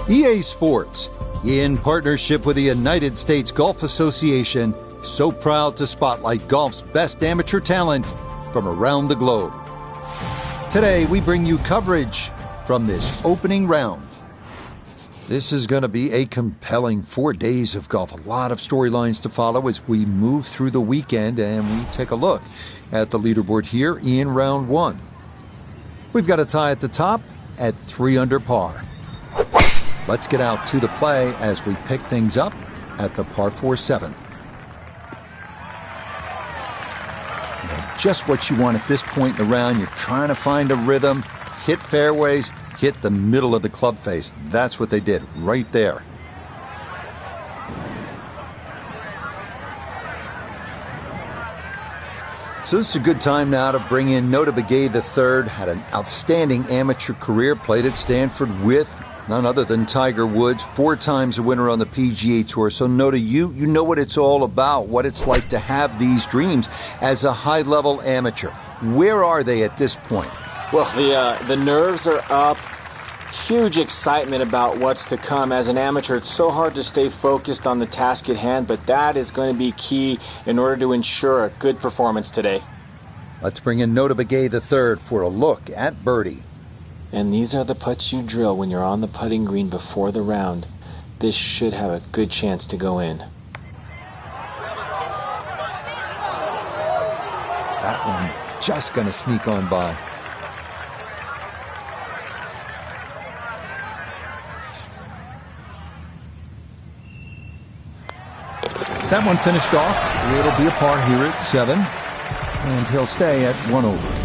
EA Sports, in partnership with the United States Golf Association, so proud to spotlight golf's best amateur talent from around the globe. Today, we bring you coverage from this opening round. This is going to be a compelling 4 days of golf. A lot of storylines to follow as we move through the weekend and we take a look at the leaderboard here in round one. We've got a tie at the top at 3 under par. Let's get out to the play as we pick things up at the par 4-7. Yeah, just what you want at this point in the round. You're trying to find a rhythm, hit fairways, hit the middle of the club face. That's what they did right there. So this is a good time now to bring in Nota Begay III. Had an outstanding amateur career, played at Stanford with none other than Tiger Woods, 4 times a winner on the PGA Tour. So, Nota, you know what it's all about, what it's like to have these dreams as a high-level amateur. Where are they at this point? Well, the nerves are up. Huge excitement about what's to come. As an amateur, it's so hard to stay focused on the task at hand, but that is going to be key in order to ensure a good performance today. Let's bring in Nota Begay III for a look at birdie. And these are the putts you drill when you're on the putting green before the round. This should have a good chance to go in. That one just going to sneak on by. That one finished off. It'll be a par here at 7. And he'll stay at 1 over.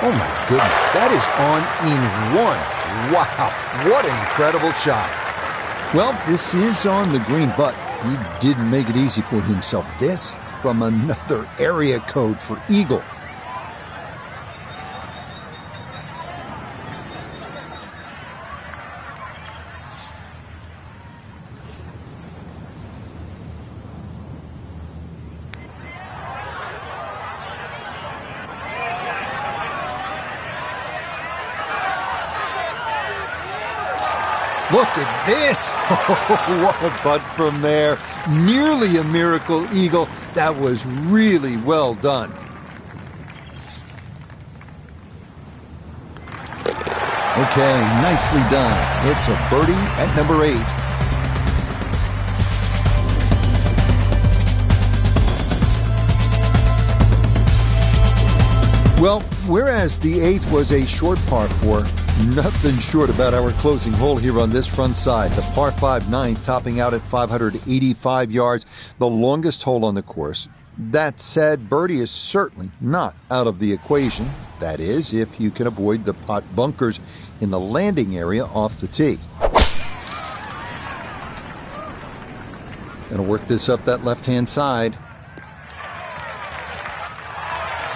Oh my goodness, that is on in 1. Wow, what an incredible shot. Well, this is on the green, but he didn't make it easy for himself. This from another area code for eagle. Look at this. What a putt from there. Nearly a miracle eagle. That was really well done. Okay, nicely done. It's a birdie at number 8. Well, whereas the 8th was a short par 4, nothing short about our closing hole here on this front side. The par 5 9th topping out at 585 yards, the longest hole on the course. That said, birdie is certainly not out of the equation. That is, if you can avoid the pot bunkers in the landing area off the tee. Gonna work this up that left-hand side.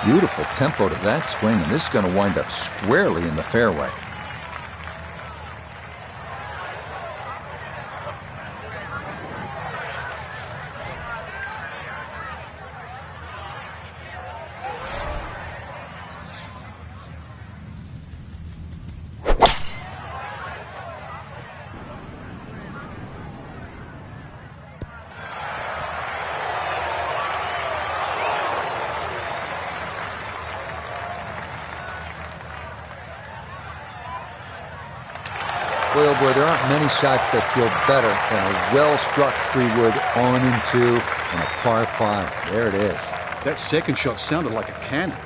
Beautiful tempo to that swing, and this is going to wind up squarely in the fairway. Boy, oh boy, there aren't many shots that feel better than a well-struck 3-wood on and two and a par 5. There it is. That second shot sounded like a cannon.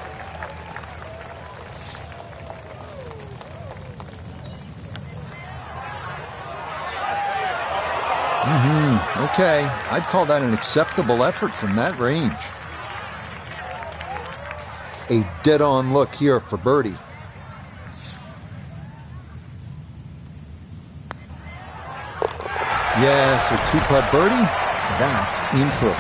Okay, I'd call that an acceptable effort from that range. A dead-on look here for birdie. Yes, a 2-putt birdie. That's in for a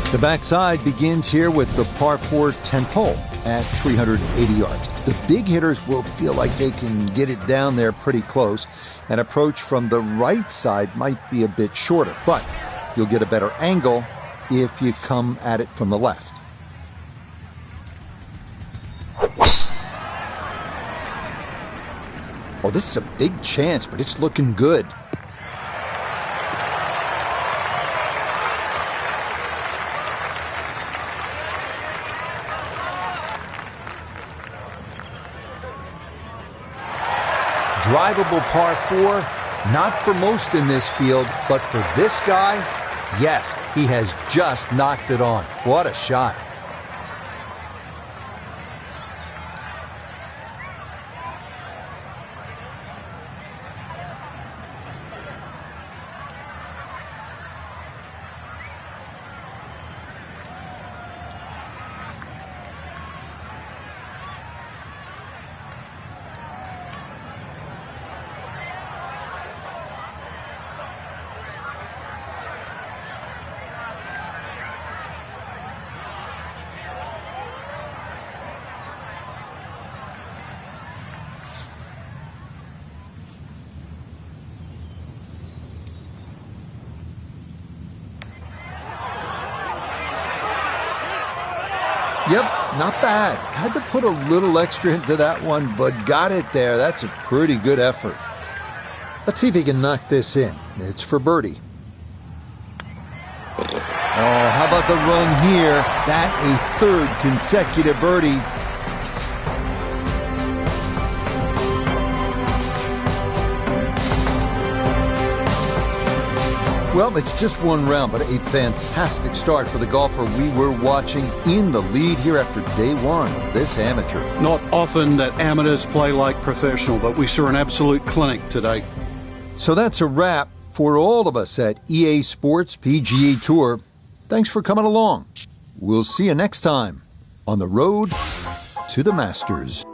4. The backside begins here with the par 4 10th hole at 380 yards. The big hitters will feel like they can get it down there pretty close. An approach from the right side might be a bit shorter, but you'll get a better angle if you come at it from the left. Oh, this is a big chance, but it's looking good. Drivable par 4, not for most in this field, but for this guy, yes, he has just knocked it on. What a shot. Yep, not bad. Had to put a little extra into that one, but got it there. That's a pretty good effort. Let's see if he can knock this in. It's for birdie. Oh, how about the run here? That a 3rd consecutive birdie. Well, it's just one round, but a fantastic start for the golfer we were watching in the lead here after day 1 of this amateur. Not often that amateurs play like professional, but we saw an absolute clinic today. So that's a wrap for all of us at EA Sports PGA Tour. Thanks for coming along. We'll see you next time on the road to the Masters.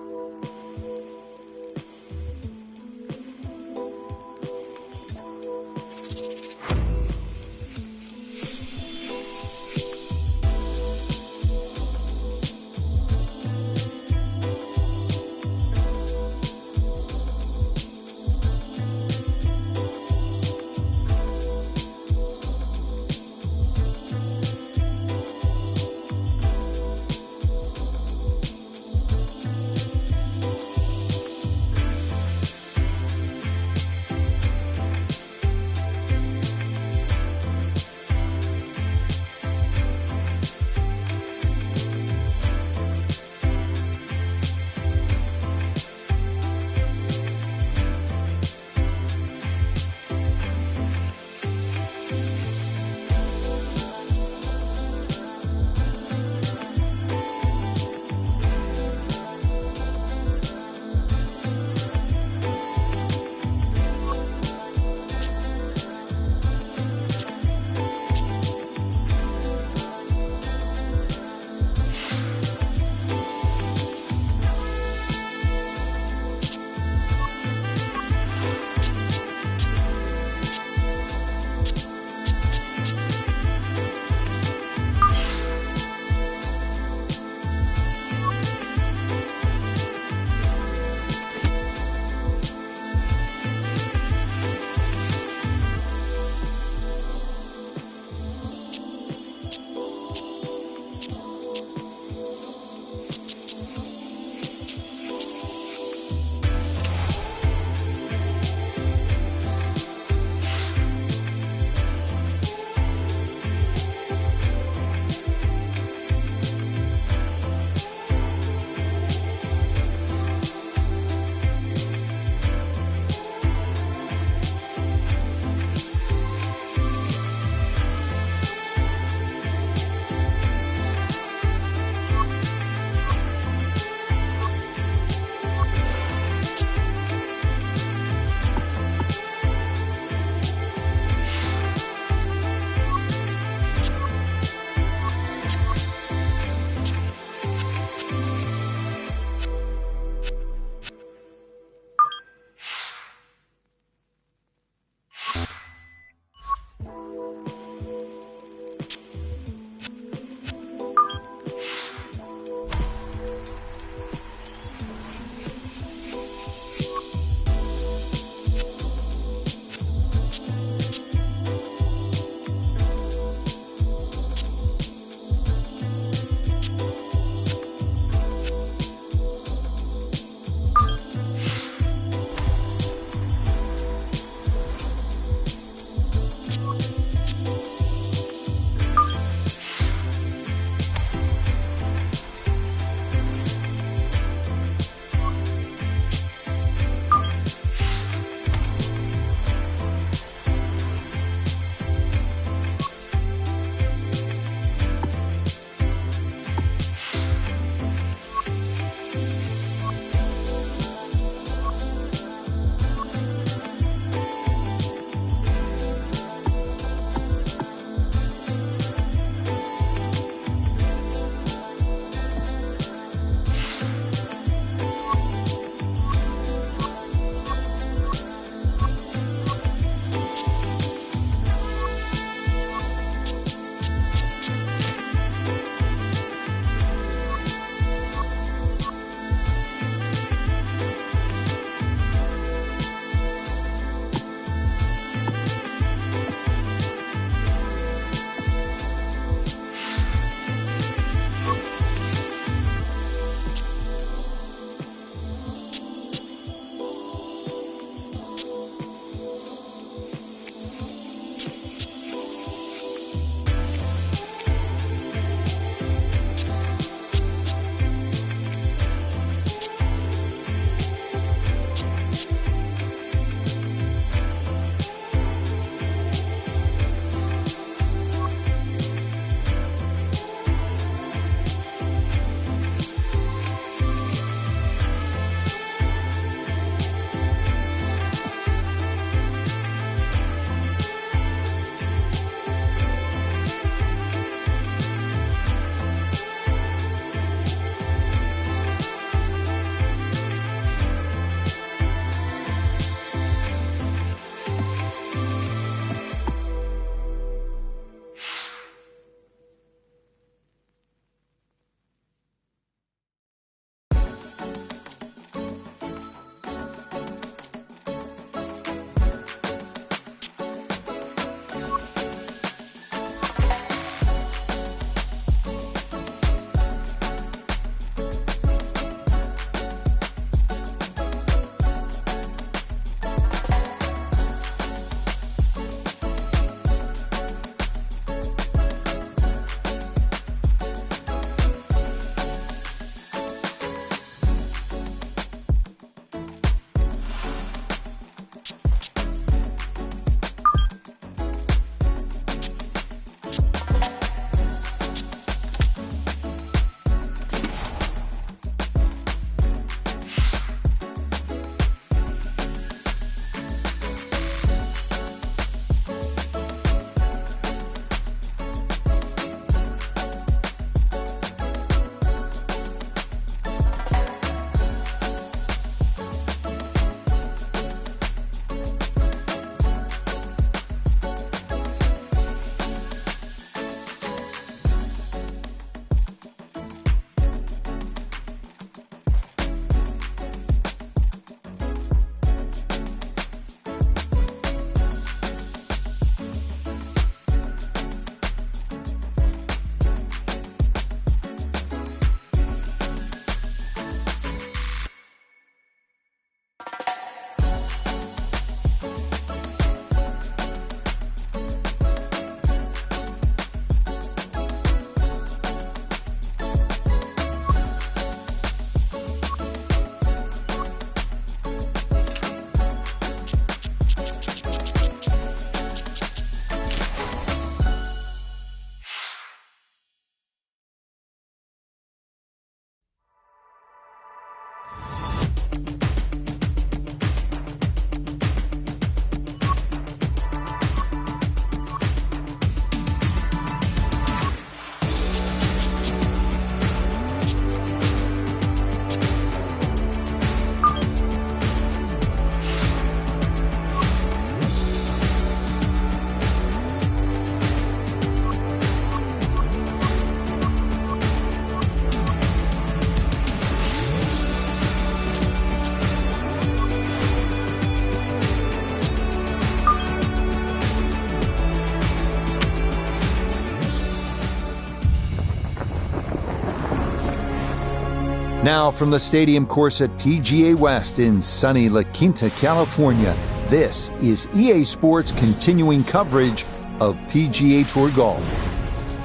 Now from the stadium course at PGA West in sunny La Quinta, California, this is EA Sports' continuing coverage of PGA Tour golf.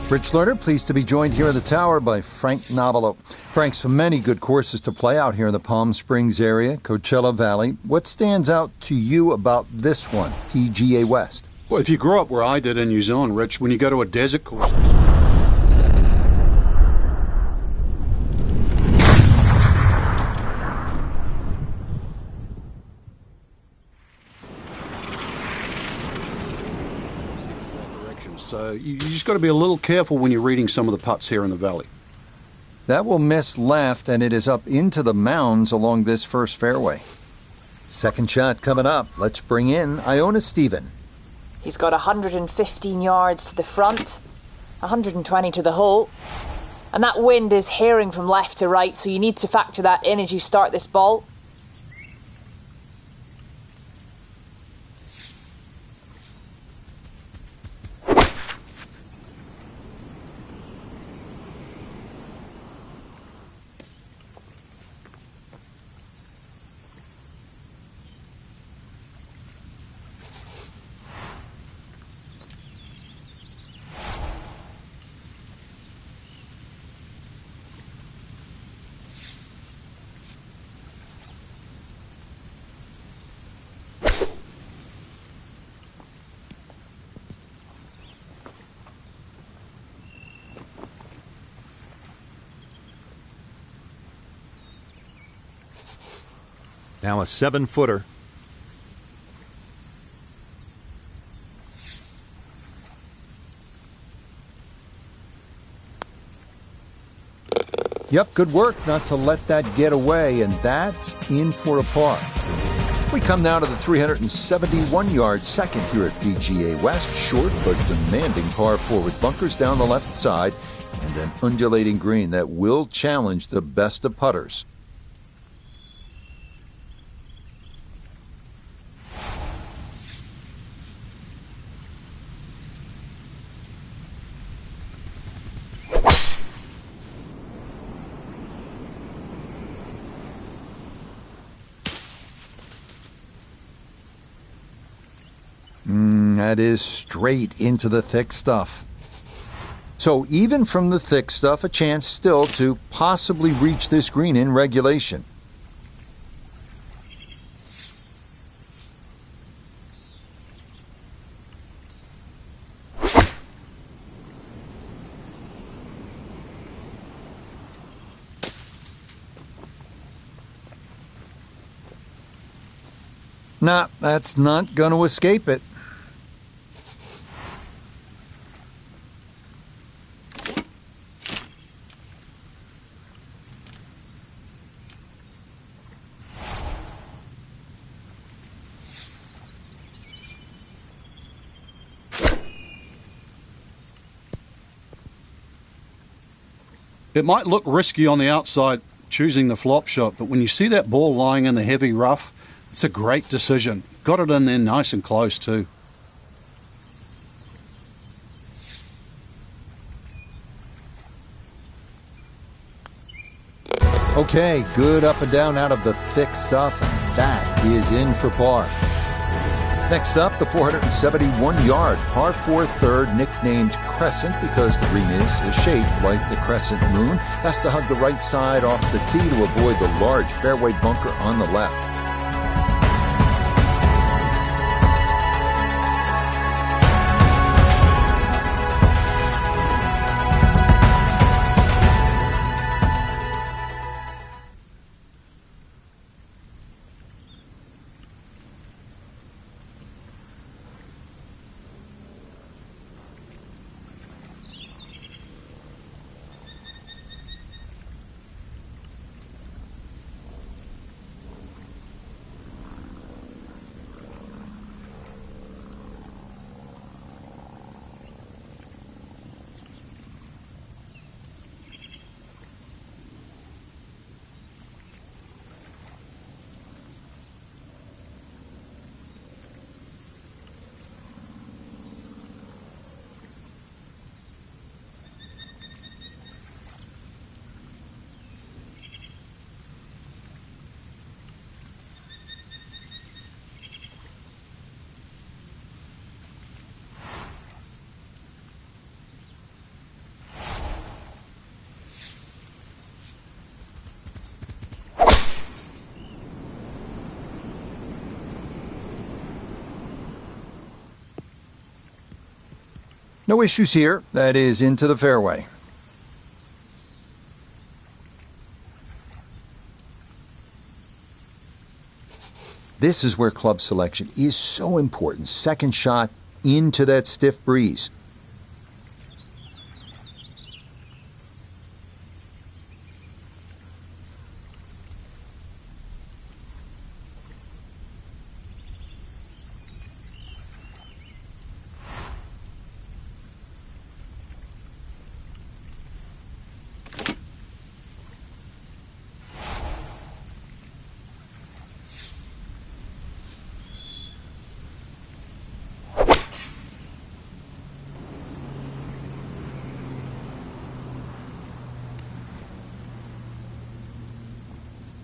Rich Lerner, pleased to be joined here in the tower by Frank Novelo. Frank, so many good courses to play out here in the Palm Springs area, Coachella Valley. What stands out to you about this one, PGA West? Well, if you grew up where I did in New Zealand, Rich, when you go to a desert course... So you just got to be a little careful when you're reading some of the putts here in the valley. That will miss left, and it is up into the mounds along this first fairway. Second shot coming up. Let's bring in Iona Stephen. He's got 115 yards to the front, 120 to the hole. And that wind is herring from left to right, so you need to factor that in as you start this ball. Now a 7-footer. Yep, good work not to let that get away, and that's in for a par. We come now to the 371-yard second here at PGA West. Short but demanding par 4 with bunkers down the left side and an undulating green that will challenge the best of putters. That is straight into the thick stuff. So even from the thick stuff, a chance still to possibly reach this green in regulation. Nah, that's not going to escape it. It might look risky on the outside choosing the flop shot, but when you see that ball lying in the heavy rough, it's a great decision. Got it in there nice and close too. Okay, good up and down out of the thick stuff, and that is in for par. Next up, the 471-yard par 4 third, nicknamed Crescent because the green is shaped like the crescent moon. Has to hug the right side off the tee to avoid the large fairway bunker on the left. No issues here. That is into the fairway. This is where club selection is so important. Second shot into that stiff breeze.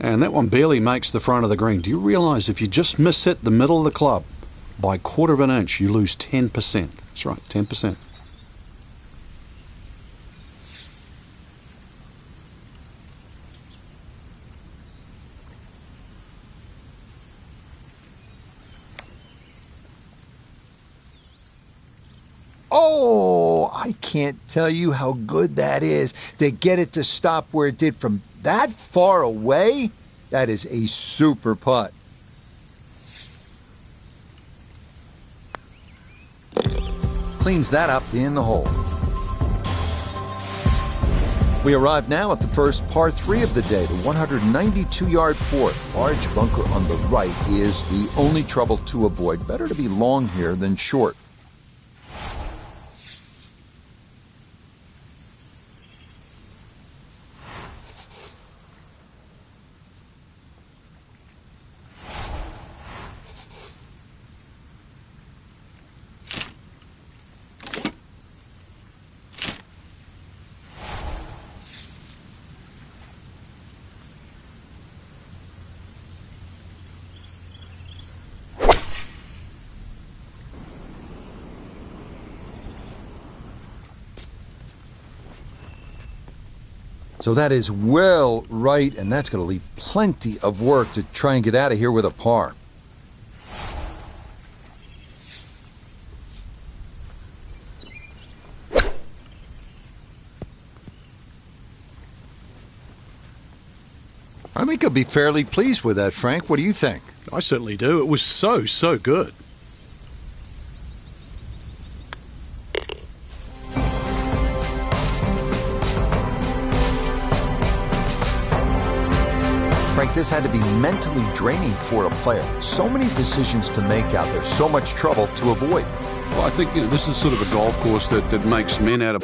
And that one barely makes the front of the green. Do you realise if you just miss hit the middle of the club by 1/4 of an inch, you lose 10%. That's right, 10%. Oh, I can't tell you how good that is to get it to stop where it did from that far away. That is a super putt. Cleans that up in the hole. We arrive now at the first par 3 of the day, the 192-yard fourth. Large bunker on the right is the only trouble to avoid. Better to be long here than short. So that is well right, and that's going to leave plenty of work to try and get out of here with a par. I think he'll be fairly pleased with that, Frank. What do you think? I certainly do. It was so good. Frank, this had to be mentally draining for a player. So many decisions to make out there, so much trouble to avoid. Well, I think this is sort of a golf course that makes men out of...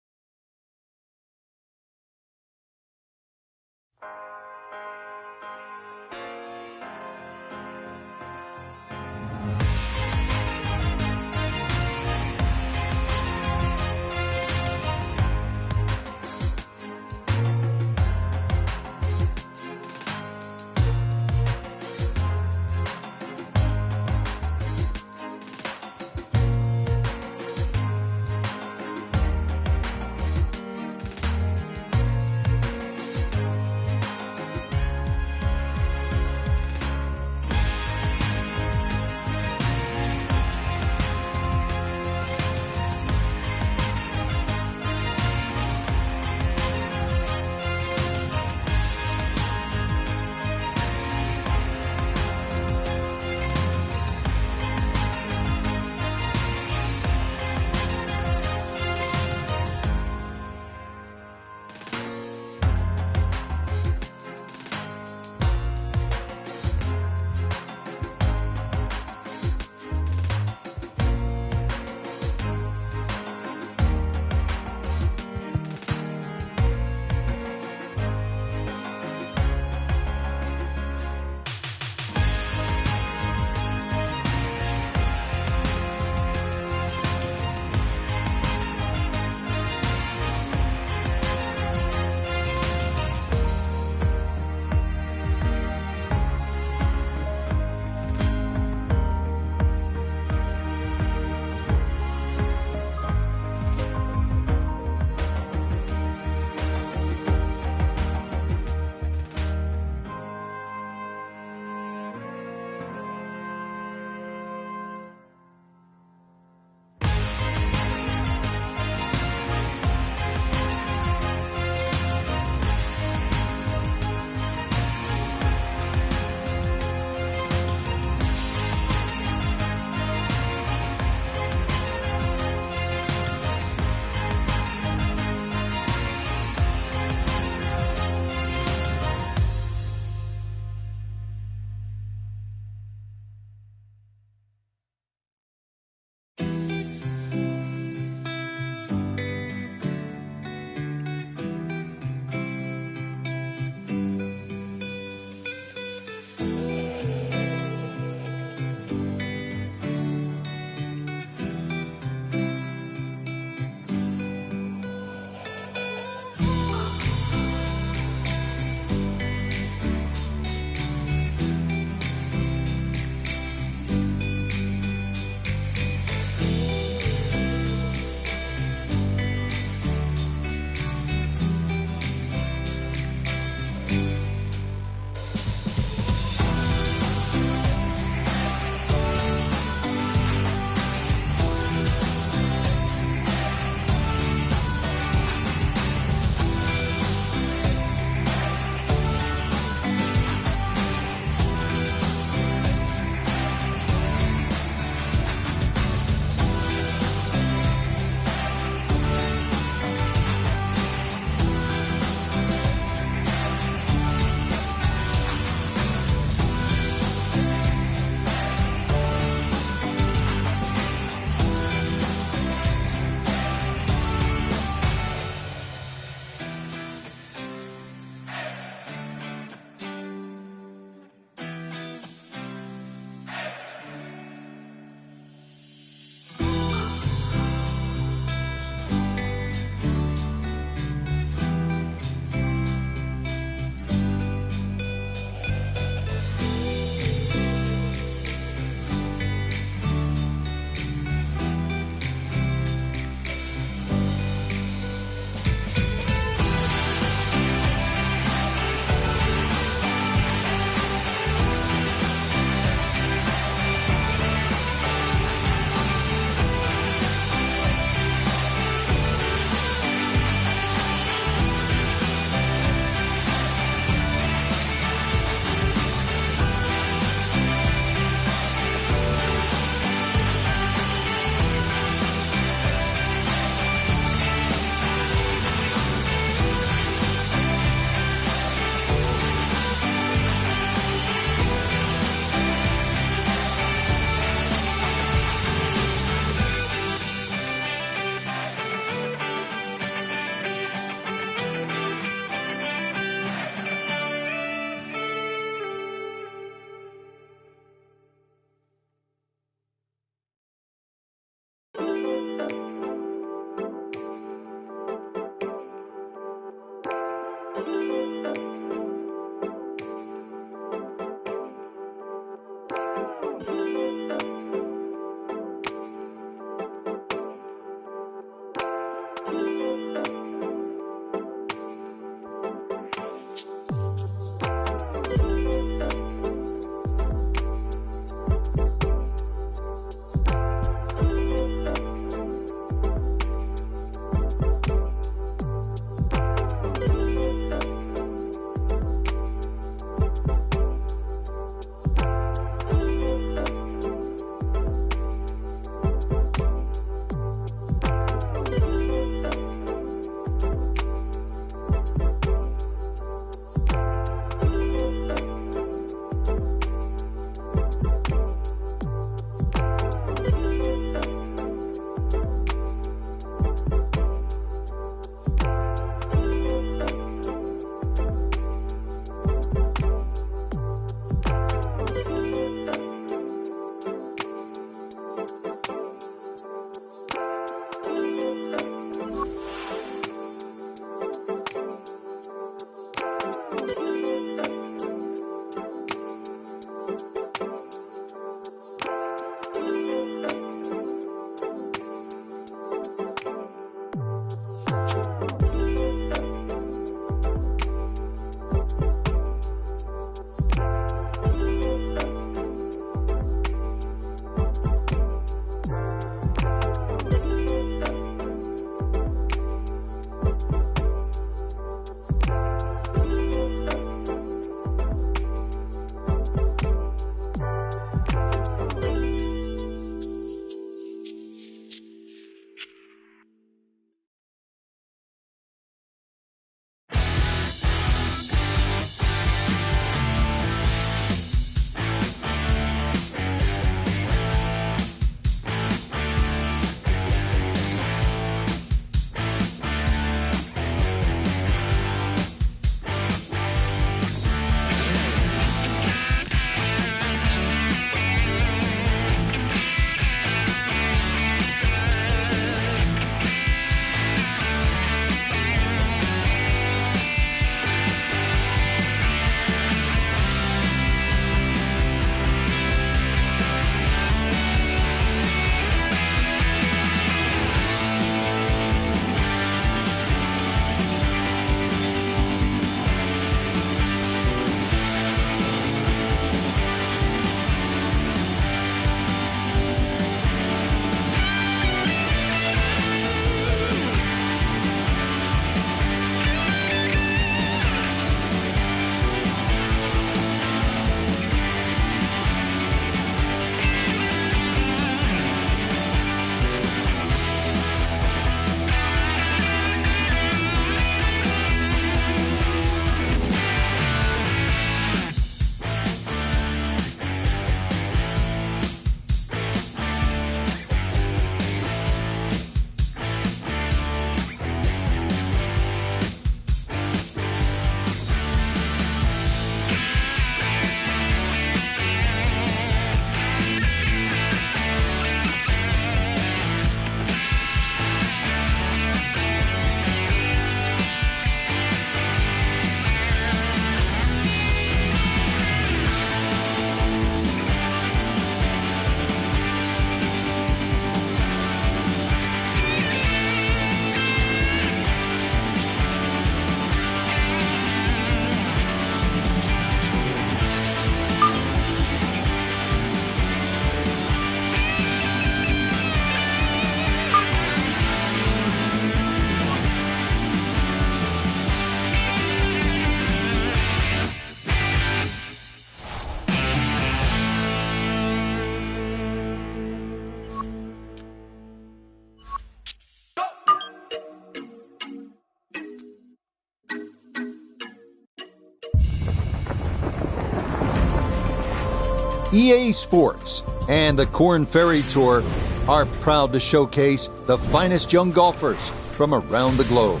EA Sports and the Korn Ferry Tour are proud to showcase the finest young golfers from around the globe.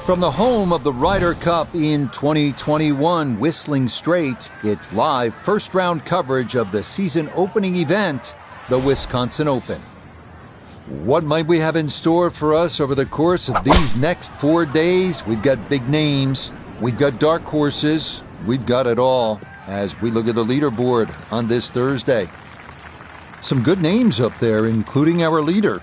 From the home of the Ryder Cup in 2021, Whistling Straits, it's live first-round coverage of the season opening event, the Wisconsin Open. What might we have in store for us over the course of these next 4 days? We've got big names, we've got dark horses, we've got it all as we look at the leaderboard on this Thursday. Some good names up there, including our leader.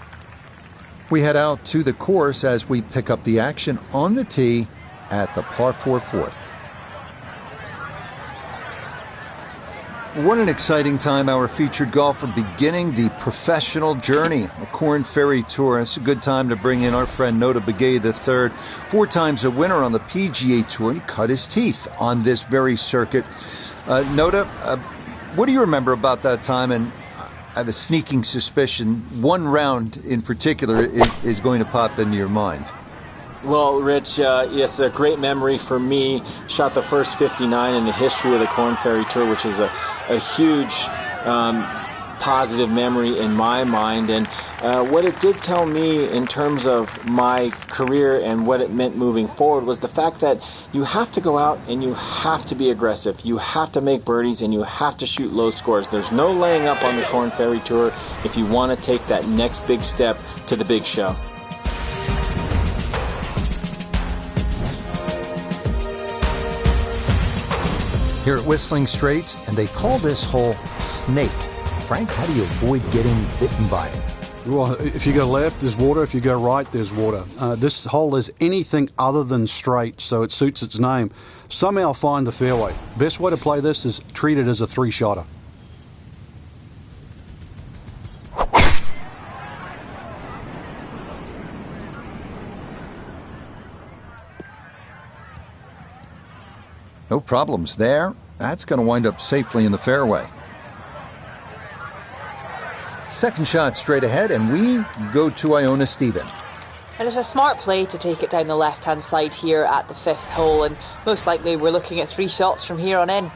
We head out to the course as we pick up the action on the tee at the par 4 fourth. What an exciting time, our featured golfer beginning the professional journey, the Korn Ferry Tour. It's a good time to bring in our friend Nota Begay III, 4 times a winner on the PGA Tour, and he cut his teeth on this very circuit. Nota, what do you remember about that time? And I have a sneaking suspicion one round in particular is going to pop into your mind. Well, Rich, it's a great memory for me. Shot the first 59 in the history of the Korn Ferry Tour, which is a huge positive memory in my mind. And what it did tell me in terms of my career and what it meant moving forward was the fact that you have to go out and you have to be aggressive. You have to make birdies and you have to shoot low scores. There's no laying up on the Korn Ferry Tour if you want to take that next big step to the big show. Here at Whistling Straits, and they call this hole Snake. Frank, how do you avoid getting bitten by it? Well, if you go left, there's water. If you go right, there's water. This hole is anything other than straight, so it suits its name. Somehow find the fairway. Best way to play this is treat it as a 3-shotter. No problems there. That's going to wind up safely in the fairway. Second shot straight ahead, and we go to Iona Stephen. And it's a smart play to take it down the left-hand side here at the 5th hole, and most likely we're looking at 3 shots from here on in.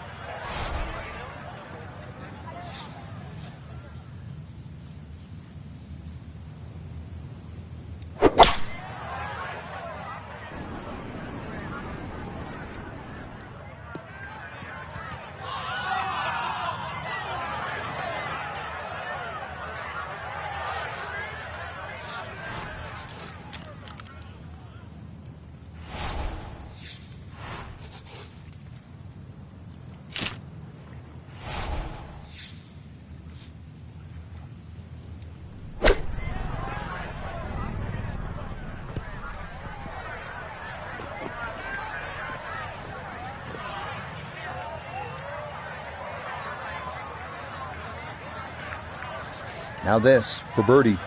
Now this for birdie.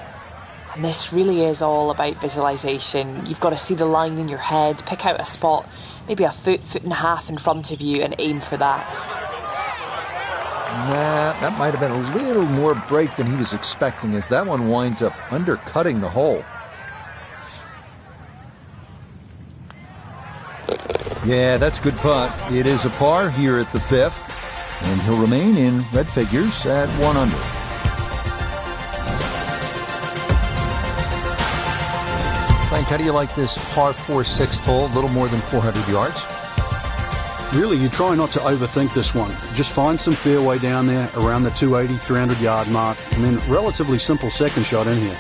And this really is all about visualization. You've got to see the line in your head, pick out a spot, maybe a foot and a half in front of you, and aim for that. Nah, that might have been a little more break than he was expecting, as that one winds up undercutting the hole. Yeah, that's a good putt. It is a par here at the 5th, and he'll remain in red figures at 1 under. Frank, how do you like this par 4 6th hole, a little more than 400 yards? Really, you try not to overthink this one. Just find some fairway down there around the 280, 300 yard mark, and then relatively simple second shot in here.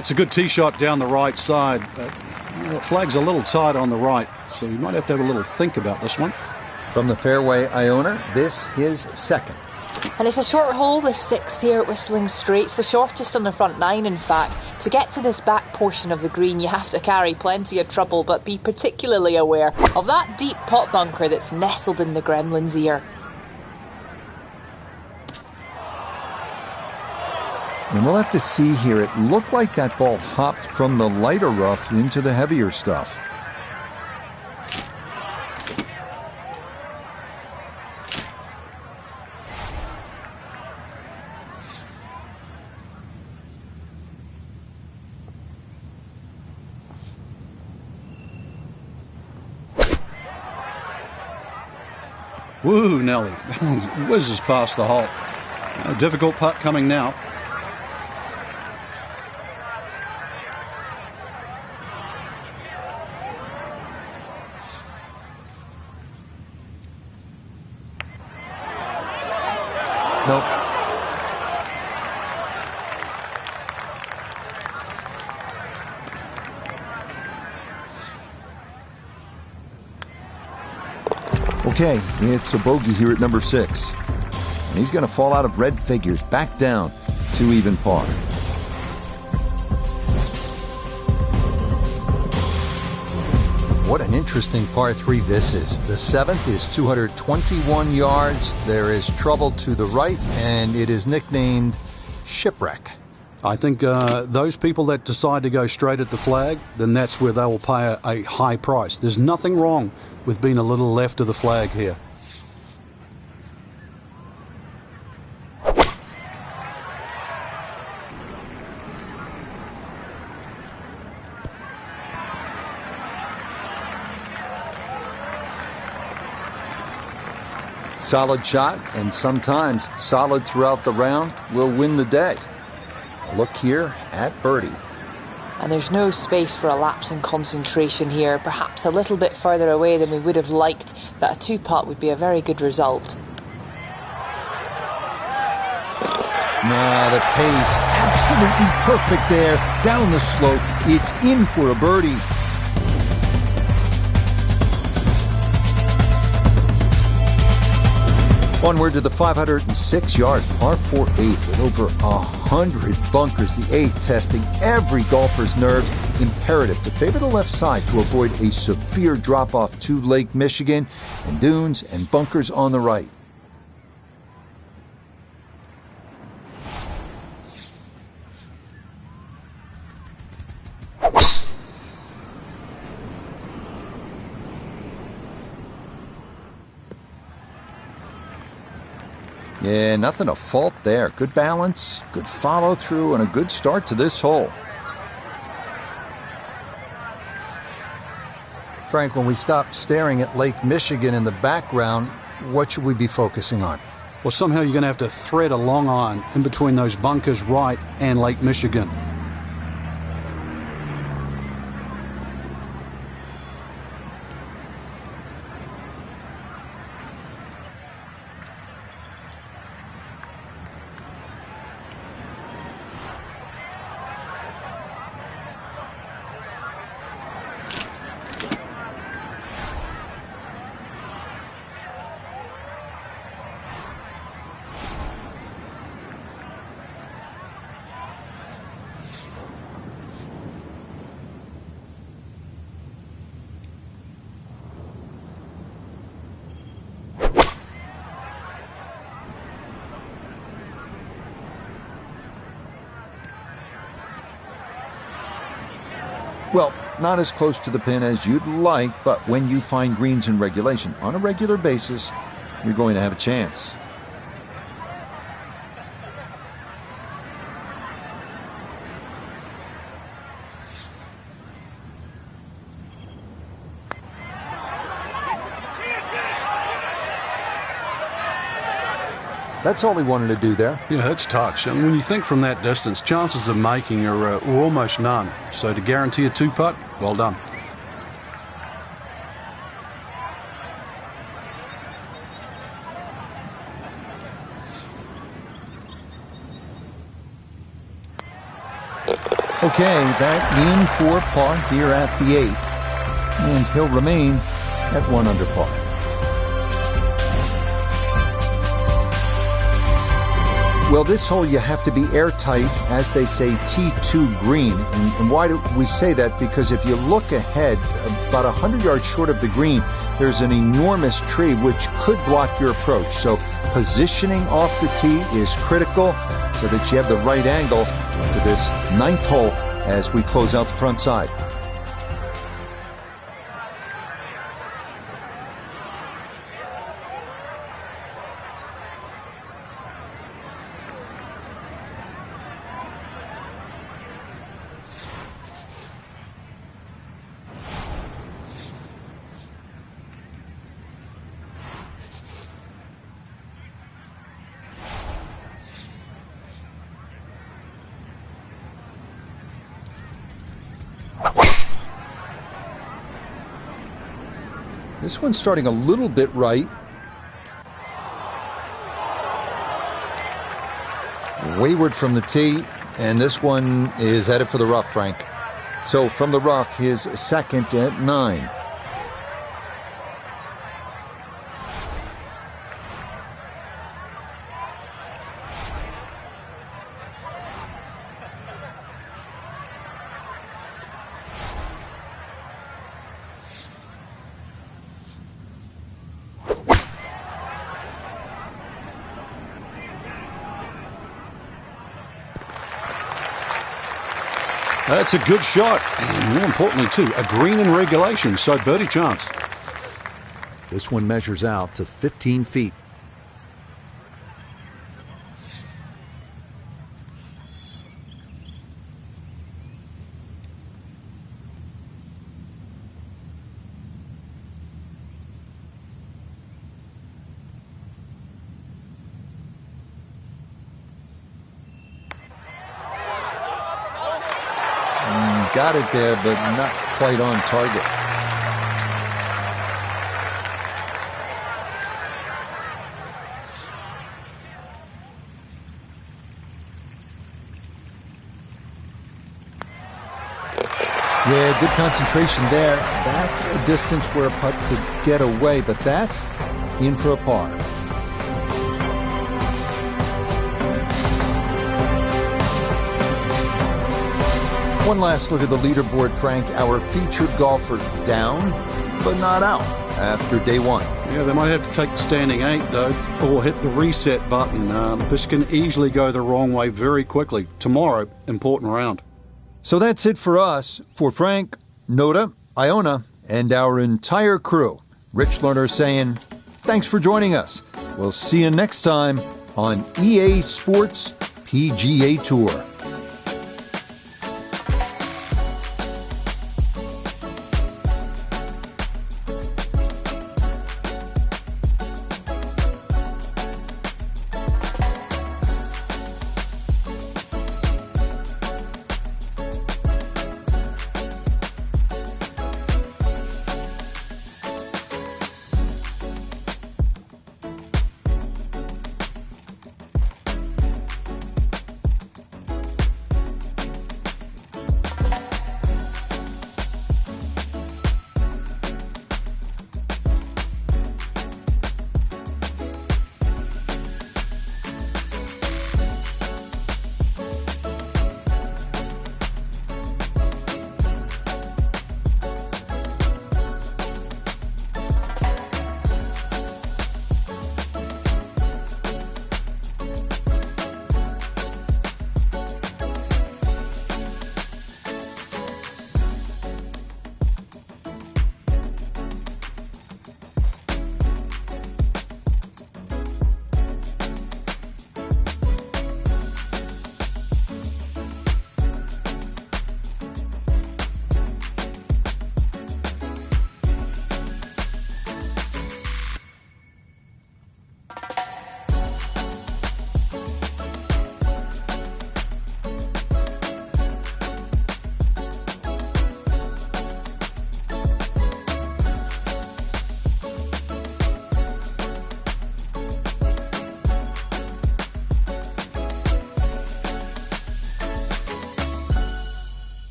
That's a good tee shot down the right side. The flag's a little tight on the right, so you might have to have a little think about this one. From the fairway, Iona, this his second. And it's a short hole, the 6th here at Whistling Straits, the shortest on the front 9, in fact. To get to this back portion of the green, you have to carry plenty of trouble, but be particularly aware of that deep pot bunker that's nestled in the gremlin's ear. And we'll have to see here. It looked like that ball hopped from the lighter rough into the heavier stuff. Woo, Nelly. That one whizzes past the hole. A difficult putt coming now. Nope. Okay, it's a bogey here at number 6. And he's going to fall out of red figures, back down to even par. What an interesting par 3 this is. The 7th is 221 yards. There is trouble to the right, and it is nicknamed Shipwreck. I think those people that decide to go straight at the flag, then that's where they will pay a high price. There's nothing wrong with being a little left of the flag here. Solid shot, and sometimes solid throughout the round, will win the day. Look here at birdie. And there's no space for a lapse in concentration here, perhaps a little bit further away than we would have liked, but a 2-putt would be a very good result. The pace, absolutely perfect there. Down the slope, it's in for a birdie. Onward to the 506-yard par 4-8 with over 100 bunkers. The 8th testing every golfer's nerves. Imperative to favor the left side to avoid a severe drop-off to Lake Michigan, and dunes and bunkers on the right. Yeah, nothing to fault there. Good balance, good follow-through, and a good start to this hole. Frank, when we stop staring at Lake Michigan in the background, what should we be focusing on? Well, somehow you're going to have to thread a long iron in between those bunkers right and Lake Michigan. Well, not as close to the pin as you'd like, but when you find greens in regulation on a regular basis, you're going to have a chance. That's all he wanted to do there. Yeah, it's touch. I mean, when you think from that distance, chances of making are almost none. So to guarantee a 2-putt, well done. Okay, that in for par here at the 8th, and he'll remain at 1 under par. Well, this hole you have to be airtight, as they say, T2 green. And why do we say that? Because if you look ahead, about 100 yards short of the green, there's an enormous tree which could block your approach. So positioning off the tee is critical so that you have the right angle to this 9th hole as we close out the front side. This one's starting a little bit right. Wayward from the tee, and this one is headed for the rough, Frank. So from the rough, his second at 9. That's a good shot, and more importantly, too, a green in regulation, so birdie chance. This one measures out to 15 feet. Got it there, but not quite on target. Yeah, good concentration there. That's a distance where a putt could get away, but that in for a par. One last look at the leaderboard, Frank. Our featured golfer down, but not out after day 1. Yeah, they might have to take the standing 8, though, or hit the reset button. This can easily go the wrong way very quickly. Tomorrow, important round. So that's it for us. For Frank, Noda, Iona, and our entire crew, Rich Lerner saying, thanks for joining us. We'll see you next time on EA Sports PGA Tour.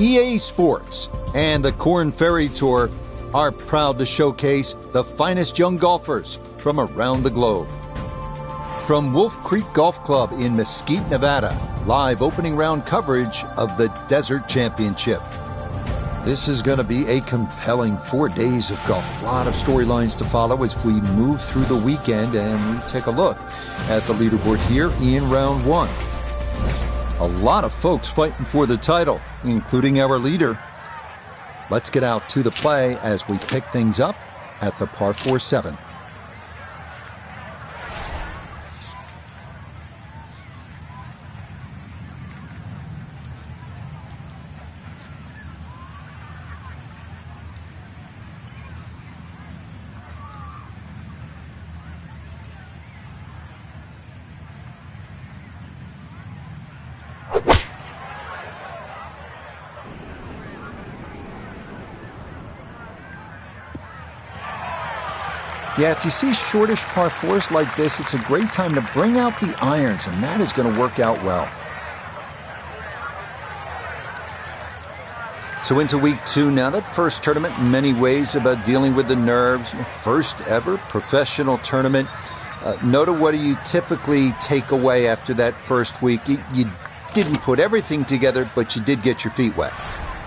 EA Sports and the Korn Ferry Tour are proud to showcase the finest young golfers from around the globe. From Wolf Creek Golf Club in Mesquite, Nevada, live opening round coverage of the Desert Championship. This is going to be a compelling 4 days of golf. A lot of storylines to follow as we move through the weekend and we take a look at the leaderboard here in round one. A lot of folks fighting for the title, including our leader. Let's get out to the play as we pick things up at the par 4-7. Yeah, if you see shortish par 4s like this, it's a great time to bring out the irons, and that is going to work out well. So into week 2 now. That first tournament in many ways about dealing with the nerves. Your first ever professional tournament. Nota, what do you typically take away after that first week? You didn't put everything together, but you did get your feet wet.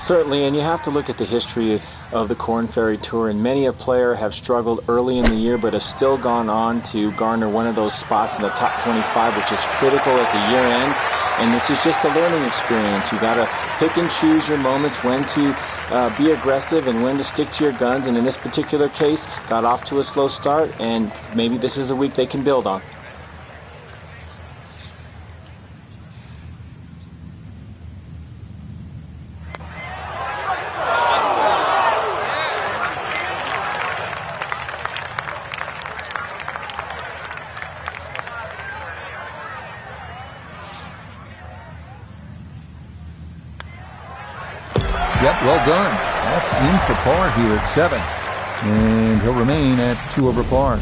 Certainly, and you have to look at the history of the Korn Ferry Tour, and many a player have struggled early in the year but have still gone on to garner one of those spots in the top 25, which is critical at the year end. And this is just a learning experience. You got to pick and choose your moments, when to be aggressive and when to stick to your guns. And in this particular case, got off to a slow start, and maybe this is a week they can build on. Yep, well done. That's in for par here at 7. And he'll remain at 2 over par.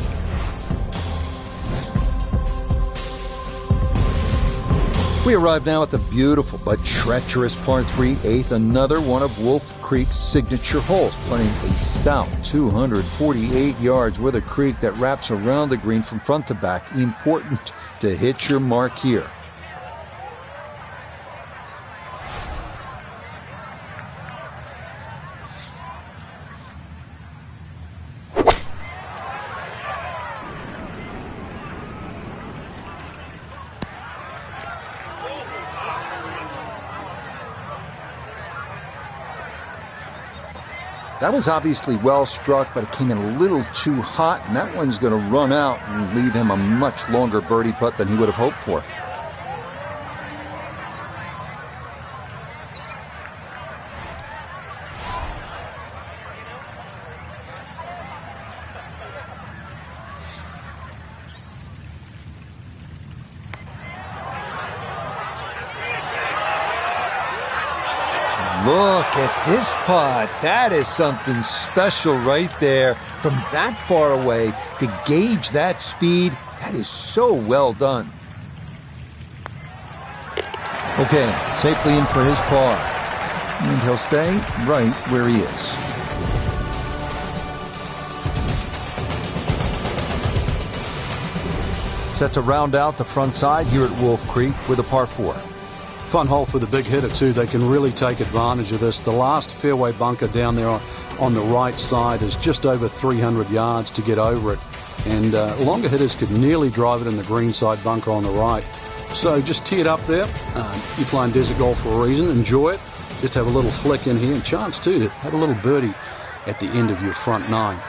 We arrive now at the beautiful but treacherous par 3 8th, another one of Wolf Creek's signature holes, playing a stout 248 yards with a creek that wraps around the green from front to back. Important to hit your mark here. That was obviously well struck, but it came in a little too hot, and that one's going to run out and leave him a much longer birdie putt than he would have hoped for. Look at this putt. That is something special right there. From that far away to gauge that speed, that is so well done. Okay, safely in for his par. And he'll stay right where he is. Set to round out the front side here at Wolf Creek with a par 4. Fun hole for the big hitter too. They can really take advantage of this. The last fairway bunker down there on the right side is just over 300 yards to get over it. And longer hitters could nearly drive it in the green side bunker on the right. So just tee it up there. You're playing desert golf for a reason. Enjoy it. Just have a little flick in here. And chance too to have a little birdie at the end of your front 9.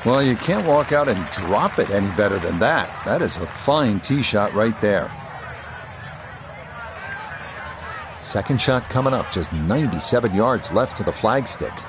Well, you can't walk out and drop it any better than that. That is a fine tee shot right there. Second shot coming up, just 97 yards left to the flagstick.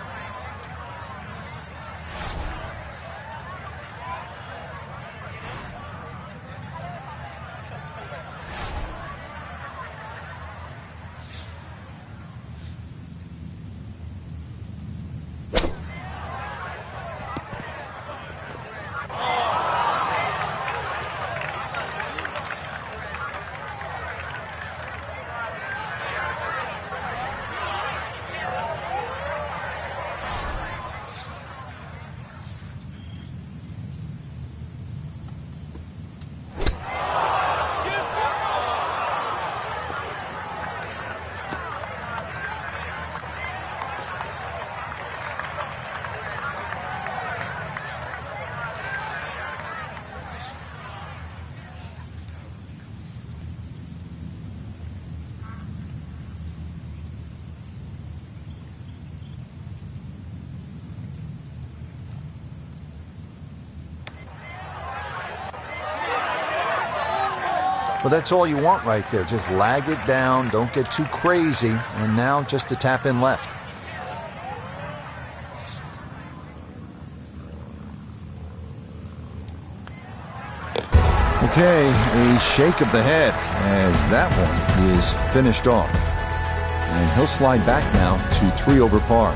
Well, that's all you want right there. Just lag it down, don't get too crazy, and now just to tap in left. Okay, a shake of the head as that one is finished off. And he'll slide back now to 3 over par.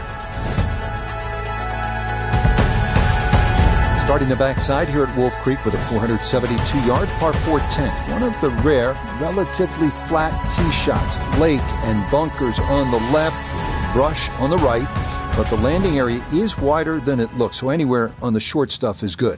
Starting the backside here at Wolf Creek with a 472-yard par 410. One of the rare, relatively flat tee shots. Lake and bunkers on the left, brush on the right, but the landing area is wider than it looks, so anywhere on the short stuff is good.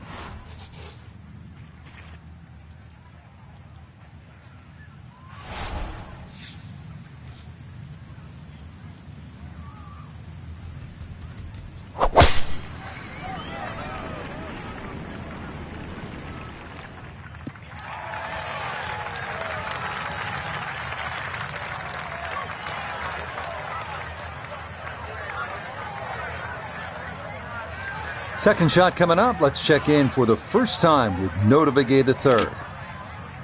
Second shot coming up. Let's check in for the first time with Nota Begay the third.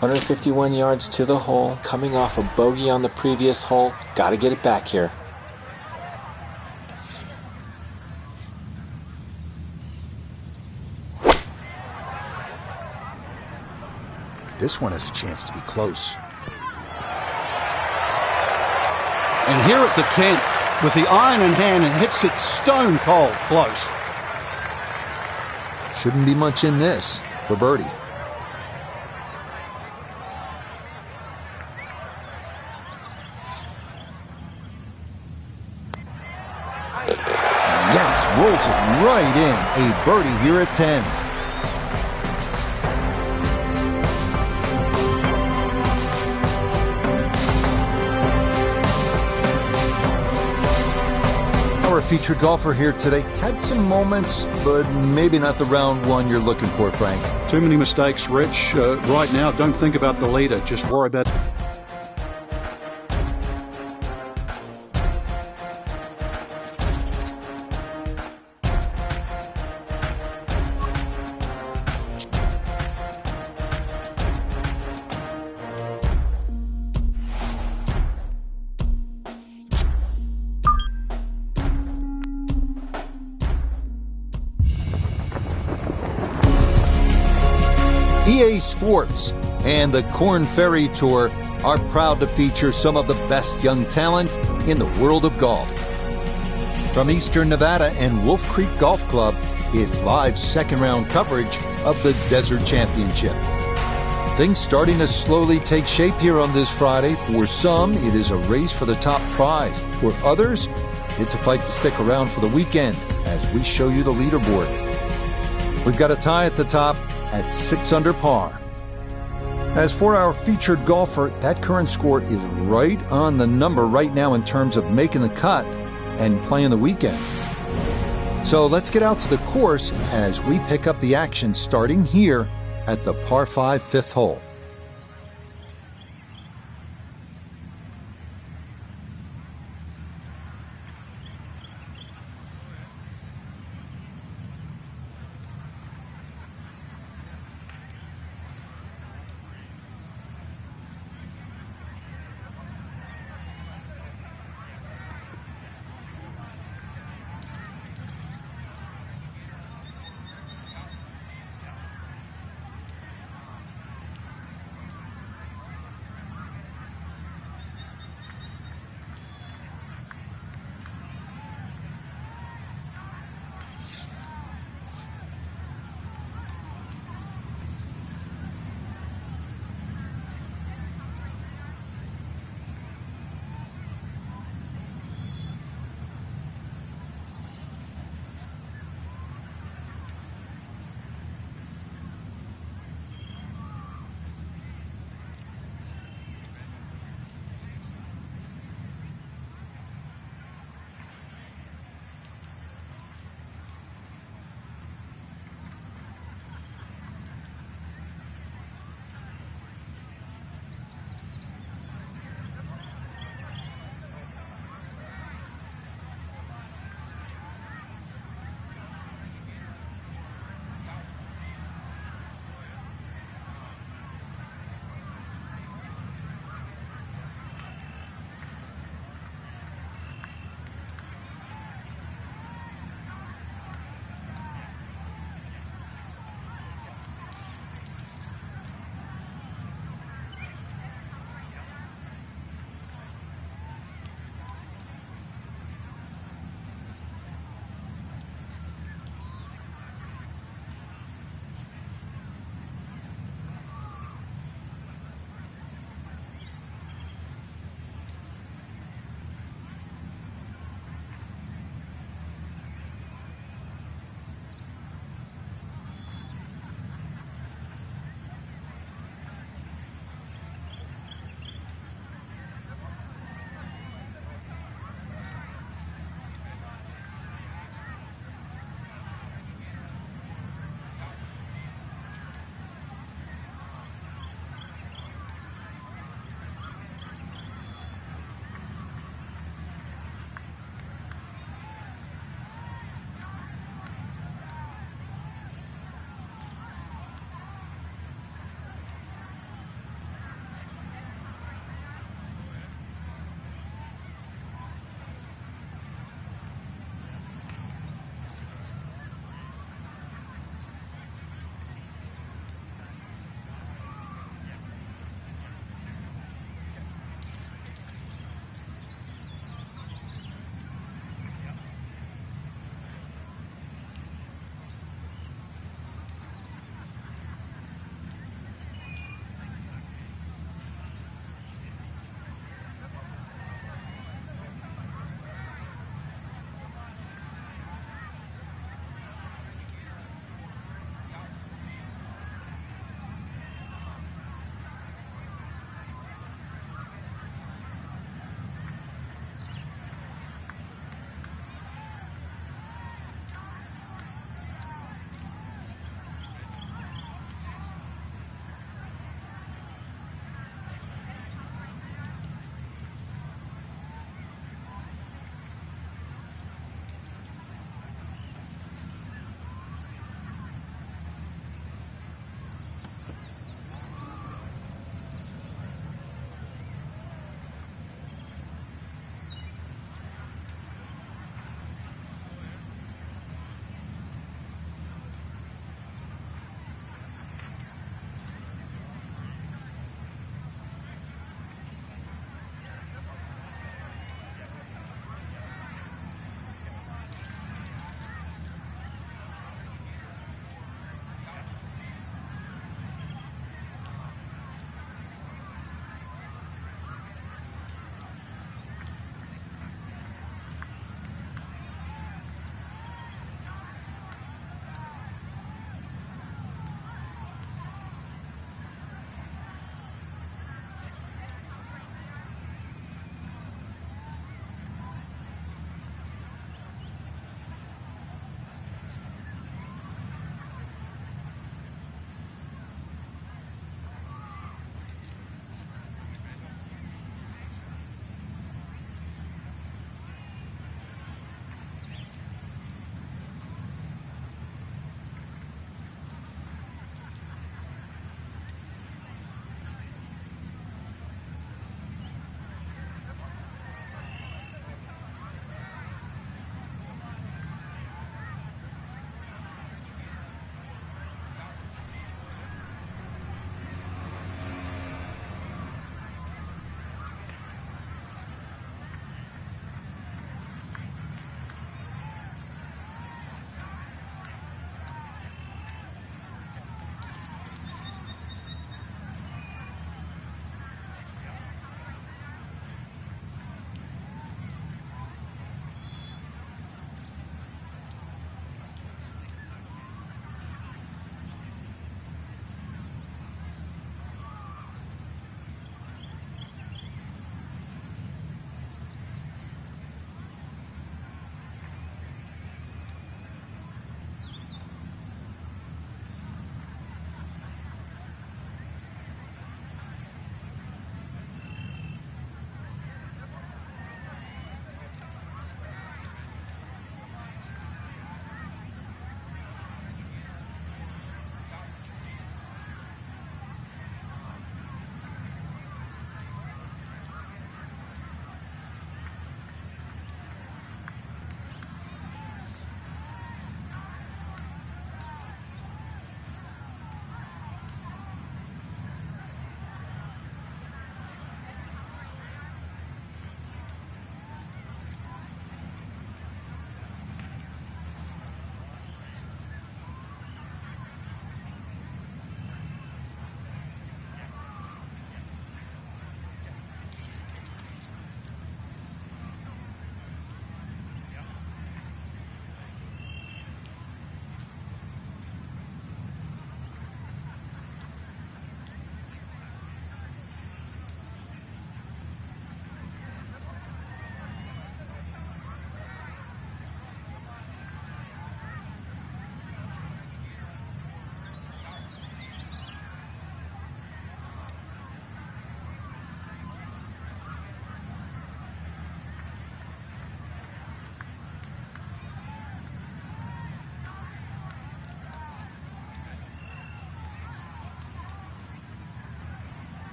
151 yards to the hole, coming off a bogey on the previous hole. Got to get it back here. This one has a chance to be close. And here at the 10th, with the iron in hand, and hits it stone cold close. Shouldn't be much in this for birdie. Yes, rolls it right in. A birdie here at 10. Our featured golfer here today had some moments, but maybe not the round one you're looking for, Frank. Too many mistakes, Rich. Right now, don't think about the leader. Just worry about... EA Sports and the Korn Ferry Tour are proud to feature some of the best young talent in the world of golf. From Eastern Nevada and Wolf Creek Golf Club, it's live second-round coverage of the Desert Championship. Things starting to slowly take shape here on this Friday. For some, it is a race for the top prize. For others, it's a fight to stick around for the weekend as we show you the leaderboard. We've got a tie at the top at 6 under par. As for our featured golfer, that current score is right on the number right now in terms of making the cut and playing the weekend. So let's get out to the course as we pick up the action starting here at the par 5 fifth hole.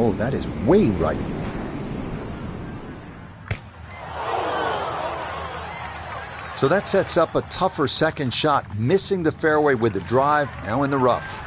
Oh, that is way right. So that sets up a tougher second shot, missing the fairway with the drive, now in the rough.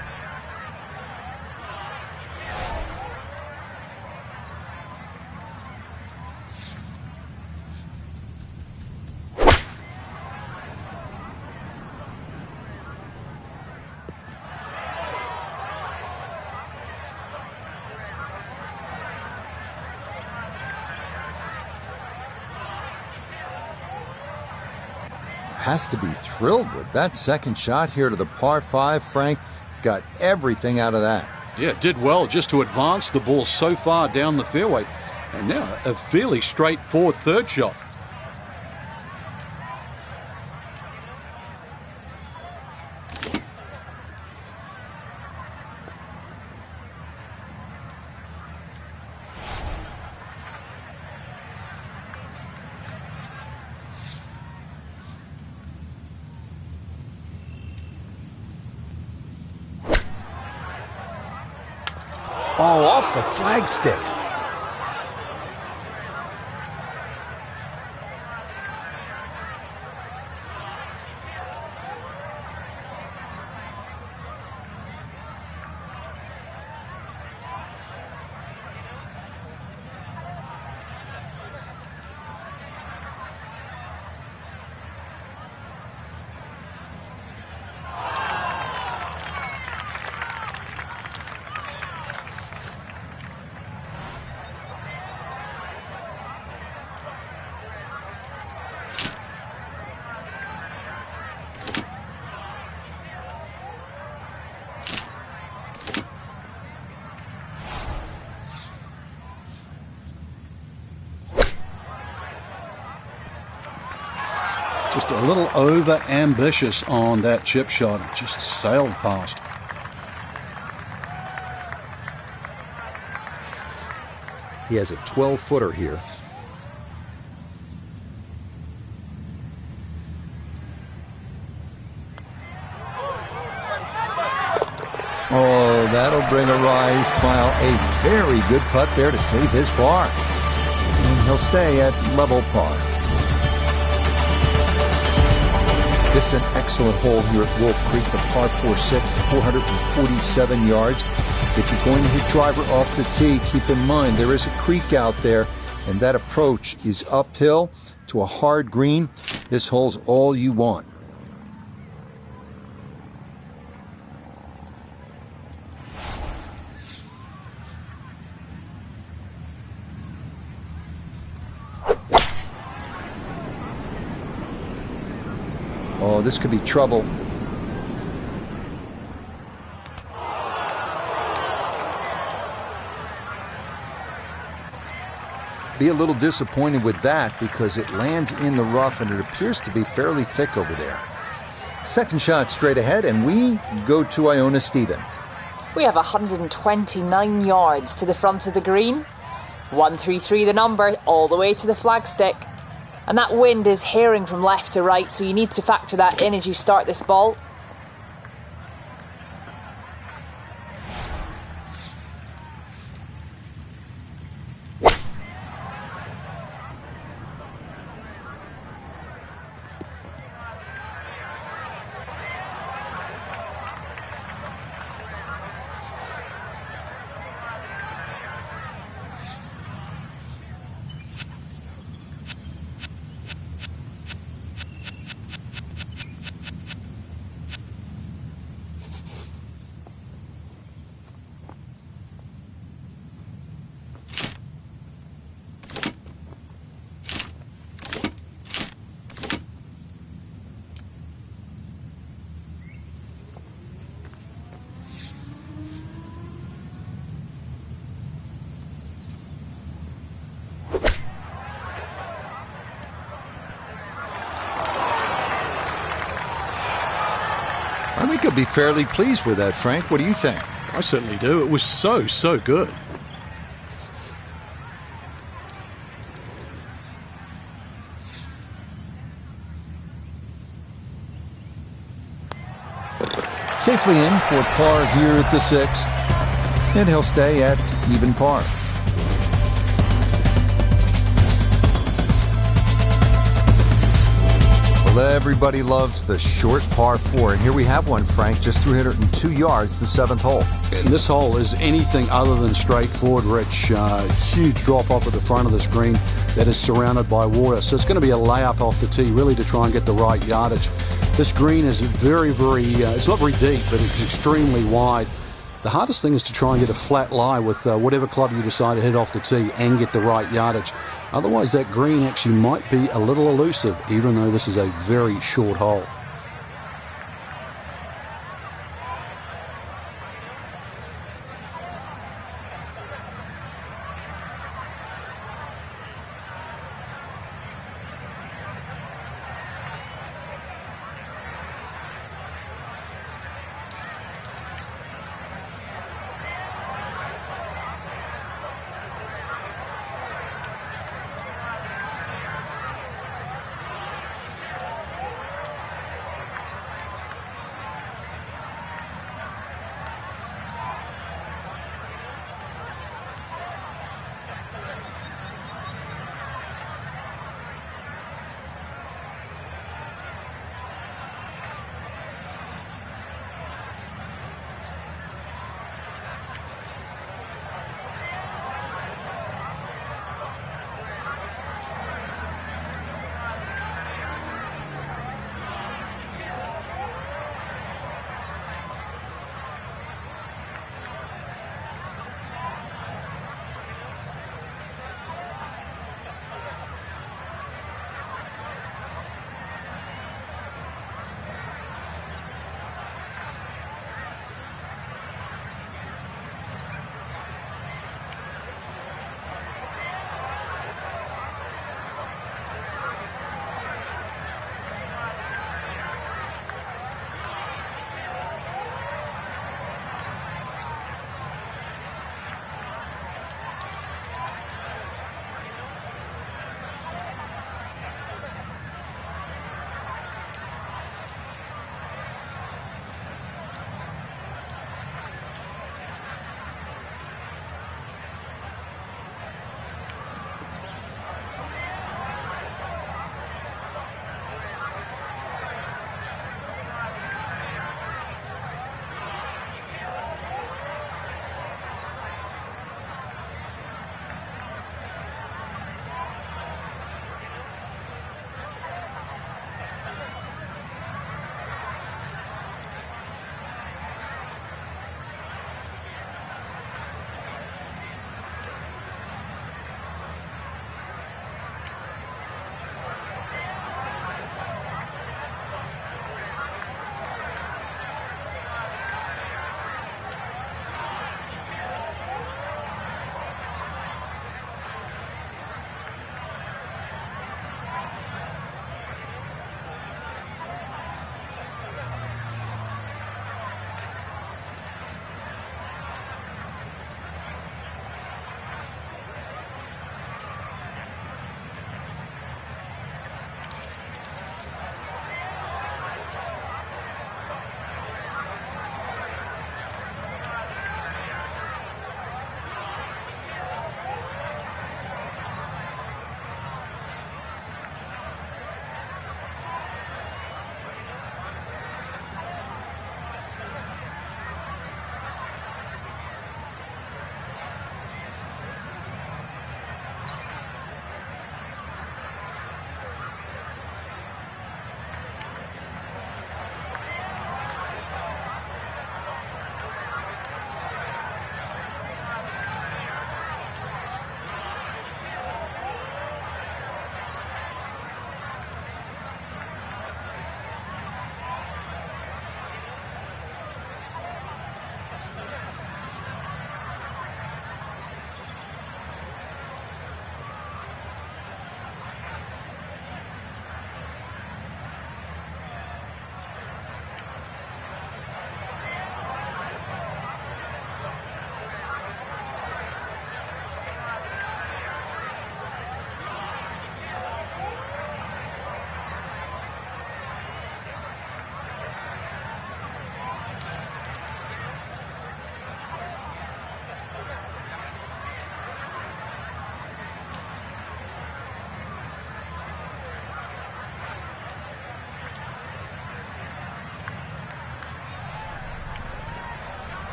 Has to be thrilled with that second shot here to the par 5. Frank got everything out of that. Yeah, did well just to advance the ball so far down the fairway. And now a fairly straightforward third shot. Oh, off the flagstick. Just a little over-ambitious on that chip shot. It just sailed past. He has a 12-footer here. Oh, that'll bring a wry smile. A very good putt there to save his par. And he'll stay at level par. This is an excellent hole here at Wolf Creek, the par 4-6, 447 yards. If you're going to hit driver off the tee, keep in mind there is a creek out there, and that approach is uphill to a hard green. This hole's all you want. Oh, this could be trouble. Be a little disappointed with that because it lands in the rough and it appears to be fairly thick over there. Second shot straight ahead, and we go to Iona Stephen. We have 129 yards to the front of the green. 133 the number, all the way to the flagstick. And that wind is herring from left to right, so you need to factor that in as you start this ball. I think he'll be fairly pleased with that, Frank. What do you think? I certainly do. It was so good. Safely in for par here at the 6th. and he'll stay at even par. Well, everybody loves the short par 4, and here we have one, Frank, just 302 yards, the 7th hole. And this hole is anything other than straightforward, Rich. Huge drop off at the front of this green that is surrounded by water. So it's going to be a layup off the tee, really, to try and get the right yardage. This green is very, it's not very deep, but it's extremely wide. The hardest thing is to try and get a flat lie with whatever club you decide to hit off the tee and get the right yardage. Otherwise, that green actually might be a little elusive, even though this is a very short hole.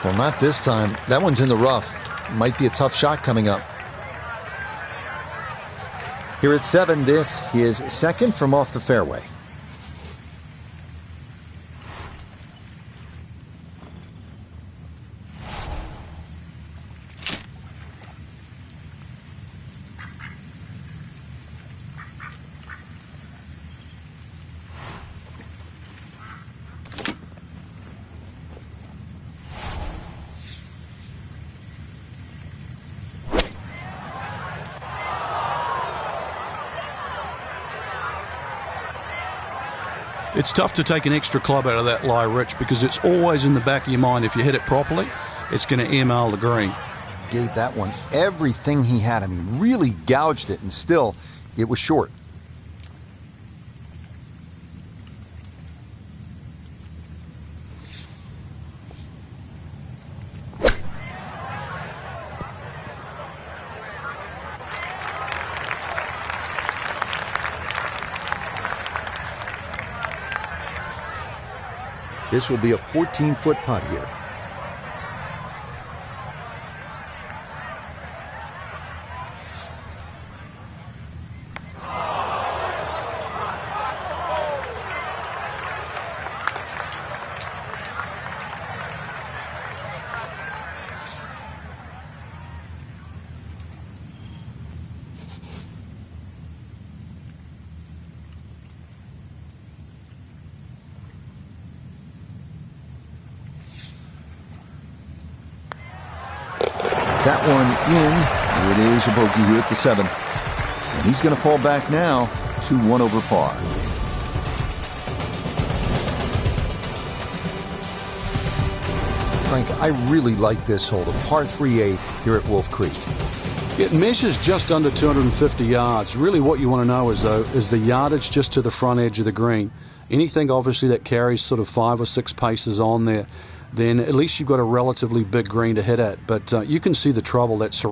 Well, not this time. That one's in the rough. Might be a tough shot coming up. Here at 7, this is second from off the fairway. It's tough to take an extra club out of that lie, Rich, because it's always in the back of your mind. If you hit it properly, it's going to email the green. Gave that one everything he had. I mean, really gouged it, and still, it was short. This will be a 14-foot putt here. That one in. It is a bogey here at the 7th. And he's going to fall back now to 1 over par. Frank, I really like this hole, the par 3-8 here at Wolf Creek. It measures just under 250 yards. Really what you want to know is the yardage just to the front edge of the green. Anything obviously that carries sort of 5 or 6 paces on there, then at least you've got a relatively big green to hit at. But you can see the trouble that's